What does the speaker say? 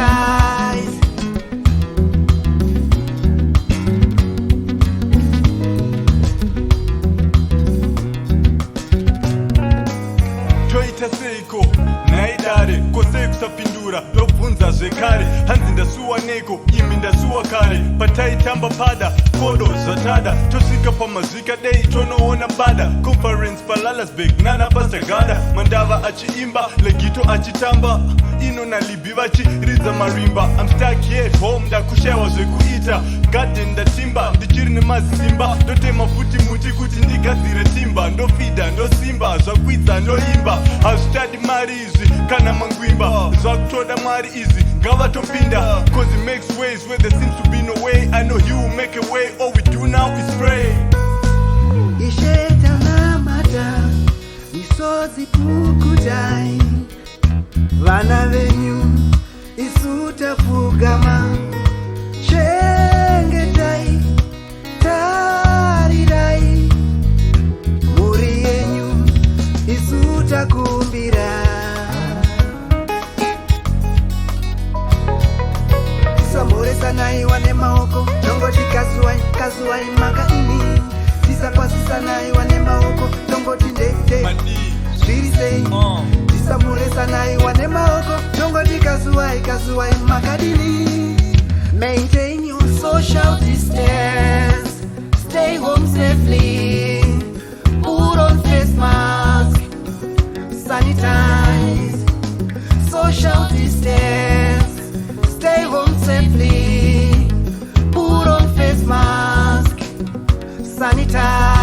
sanitize. Toita Seyi naidare kose kusapindura lobvunza zvekare hanzi ndasuwa neko imi ndasuwa kare pataitamba pada kodo zvatada tosvika pamazvika dei tonoona bada conference paLalasburg nana pasagada Mandava achiimba legito achitamba ino nalibi vachiridza marimba I'm stuck here at home ndakushayiwa zvekuita garden ndatimba ndichiri nemasimba ndotema futi muti kuti ndigadzire timba ndofida ndosimba zvakwidza ndoimba hazvitadi mari izvi kana mangwimba zvakutoda mwari izvi ngavatopinda cause it makes ways where there seems to be no way. I know you will make a way, all we do now is pray. Isheta namata misozi pukudai vana venyu isuta pugama chengetai tarirai muri yenyu isuta kumbira tisamhoresanaiwa nemaoko tongoti kazuwai makaini tisakwasisanaiwa nemaoko tongoti ndende zviri sei tisamhoresanaiwa nemaoko tongoti kazuwai makadini. Maintain your social distance, stay home safely, put on face mask, sanitize. Social distance, stay home safely, put on face mask, sanitize.